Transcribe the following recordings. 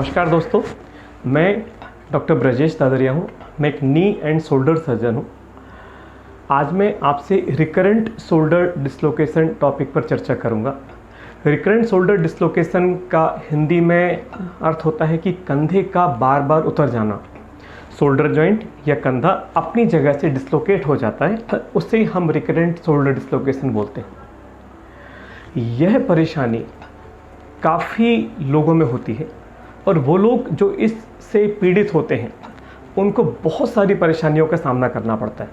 नमस्कार दोस्तों, मैं डॉक्टर ब्रजेश दादरिया हूँ। मैं एक नी एंड शोल्डर सर्जन हूँ। आज मैं आपसे रिकरेंट शोल्डर डिस्लोकेशन टॉपिक पर चर्चा करूँगा। रिकरेंट शोल्डर डिस्लोकेशन का हिंदी में अर्थ होता है कि कंधे का बार बार उतर जाना। शोल्डर जॉइंट या कंधा अपनी जगह से डिस्लोकेट हो जाता है, उससे हम रिकरेंट शोल्डर डिस्लोकेशन बोलते हैं। यह परेशानी काफ़ी लोगों में होती है और वो लोग जो इससे पीड़ित होते हैं उनको बहुत सारी परेशानियों का सामना करना पड़ता है,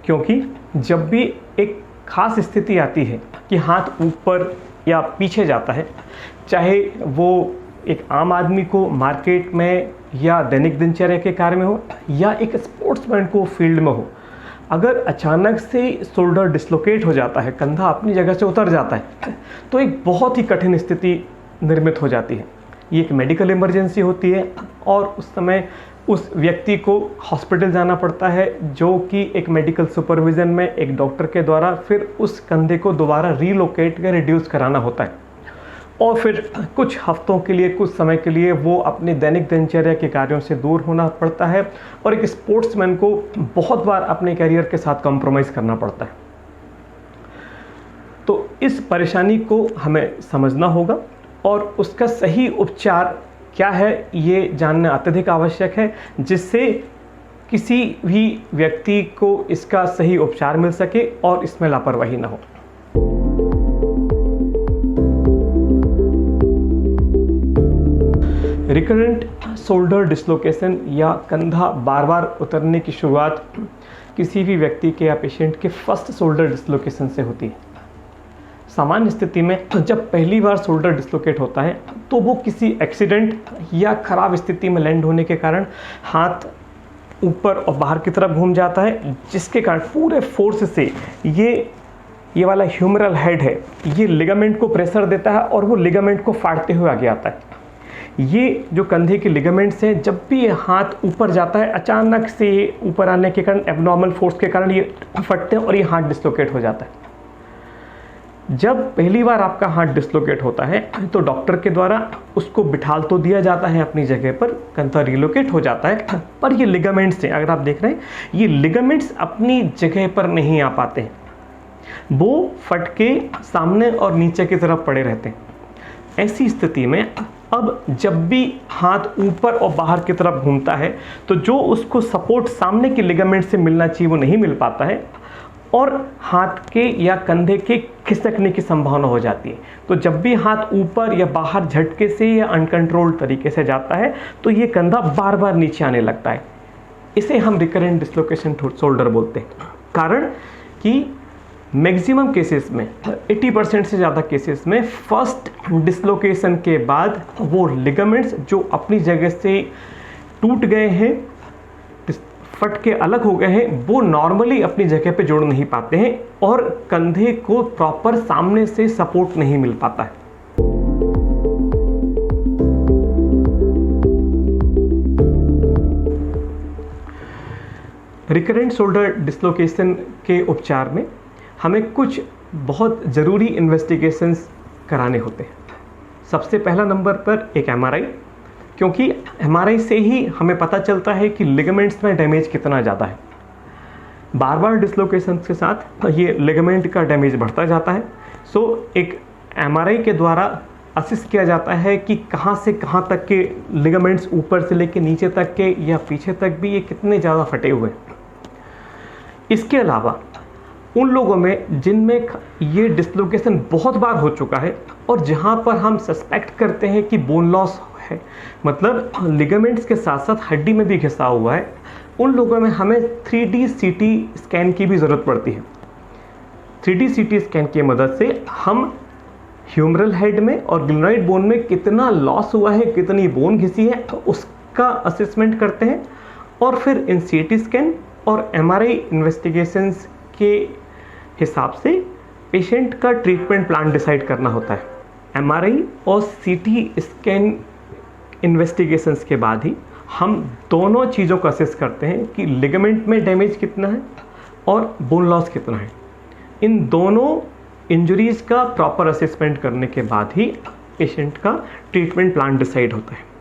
क्योंकि जब भी एक ख़ास स्थिति आती है कि हाथ ऊपर या पीछे जाता है, चाहे वो एक आम आदमी को मार्केट में या दैनिक दिनचर्या के कार्य में हो या एक स्पोर्ट्समैन को फील्ड में हो, अगर अचानक से शोल्डर डिस्लोकेट हो जाता है, कंधा अपनी जगह से उतर जाता है, तो एक बहुत ही कठिन स्थिति निर्मित हो जाती है। ये एक मेडिकल इमरजेंसी होती है और उस समय उस व्यक्ति को हॉस्पिटल जाना पड़ता है, जो कि एक मेडिकल सुपरविज़न में एक डॉक्टर के द्वारा फिर उस कंधे को दोबारा रीलोकेट या रिड्यूस कराना होता है। और फिर कुछ हफ्तों के लिए, कुछ समय के लिए वो अपने दैनिक दिनचर्या के कार्यों से दूर होना पड़ता है और एक स्पोर्ट्समैन को बहुत बार अपने करियर के साथ कॉम्प्रोमाइज़ करना पड़ता है। तो इस परेशानी को हमें समझना होगा और उसका सही उपचार क्या है ये जानना अत्यधिक आवश्यक है, जिससे किसी भी व्यक्ति को इसका सही उपचार मिल सके और इसमें लापरवाही ना हो। रिकरेंट शोल्डर डिस्लोकेशन या कंधा बार बार उतरने की शुरुआत किसी भी व्यक्ति के या पेशेंट के फर्स्ट शोल्डर डिस्लोकेशन से होती है। सामान्य स्थिति में जब पहली बार शोल्डर डिस्लोकेट होता है तो वो किसी एक्सीडेंट या ख़राब स्थिति में लैंड होने के कारण हाथ ऊपर और बाहर की तरफ घूम जाता है, जिसके कारण पूरे फोर्स से ये वाला ह्यूमरल हेड है, ये लिगामेंट को प्रेशर देता है और वो लिगामेंट को फाड़ते हुए आगे आता है। ये जो कंधे के लिगामेंट्स हैं, जब भी ये हाथ ऊपर जाता है, अचानक से ऊपर आने के कारण, एब्नॉर्मल फोर्स के कारण ये फटते हैं और ये हाथ डिस्लोकेट हो जाता है। जब पहली बार आपका हाथ डिस्लोकेट होता है तो डॉक्टर के द्वारा उसको बिठाल तो दिया जाता है अपनी जगह पर, कंधा रिलोकेट हो जाता है, पर ये लिगामेंट्स हैं, अगर आप देख रहे हैं, ये लिगामेंट्स अपनी जगह पर नहीं आ पाते हैं, वो फट के सामने और नीचे की तरफ पड़े रहते हैं। ऐसी स्थिति में अब जब भी हाथ ऊपर और बाहर की तरफ घूमता है तो जो उसको सपोर्ट सामने के लिगामेंट से मिलना चाहिए वो नहीं मिल पाता है और हाथ के या कंधे के खिसकने की संभावना हो जाती है। तो जब भी हाथ ऊपर या बाहर झटके से या अनकंट्रोल्ड तरीके से जाता है तो ये कंधा बार बार नीचे आने लगता है। इसे हम रिकरेंट डिस्लोकेशन शोल्डर बोलते हैं। कारण कि मैक्सिमम केसेस में 80% से ज़्यादा केसेस में फर्स्ट डिस्लोकेशन के बाद वो लिगामेंट्स जो अपनी जगह से टूट गए हैं, फट के अलग हो गए हैं, वो नॉर्मली अपनी जगह पे जुड़ नहीं पाते हैं और कंधे को प्रॉपर सामने से सपोर्ट नहीं मिल पाता है। रिकरेंट शोल्डर डिस्लोकेशन के उपचार में हमें कुछ बहुत ज़रूरी इन्वेस्टिगेशंस कराने होते हैं। सबसे पहला नंबर पर एक एमआरआई, क्योंकि एमआरआई से ही हमें पता चलता है कि लिगामेंट्स में डैमेज कितना ज़्यादा है। बार बार डिस्लोकेशन के साथ ये लिगामेंट का डैमेज बढ़ता जाता है। सो एक एमआरआई के द्वारा असिस किया जाता है कि कहाँ से कहाँ तक के लिगामेंट्स, ऊपर से लेकर नीचे तक के या पीछे तक भी, ये कितने ज़्यादा फटे हुए हैं। इसके अलावा उन लोगों में जिनमें ये डिस्लोकेशन बहुत बार हो चुका है और जहाँ पर हम सस्पेक्ट करते हैं कि बोन लॉस है, मतलब लिगामेंट्स के साथ साथ हड्डी में भी घिसा हुआ है, उन लोगों में हमें 3D CT स्कैन की भी ज़रूरत पड़ती है। 3D CT स्कैन की मदद से हम ह्यूमरल हेड में और ग्लिनॉइड बोन में कितना लॉस हुआ है, कितनी बोन घिसी है, तो उसका असेसमेंट करते हैं और फिर इन CT स्कैन और MRI इन्वेस्टिगेशंस के हिसाब से पेशेंट का ट्रीटमेंट प्लान डिसाइड करना होता है। MRI और CT स्कैन इन्वेस्टिगेशंस के बाद ही हम दोनों चीज़ों को असेस करते हैं कि लिगामेंट में डैमेज कितना है और बोन लॉस कितना है। इन दोनों इंजरीज़ का प्रॉपर असेसमेंट करने के बाद ही पेशेंट का ट्रीटमेंट प्लान डिसाइड होता है।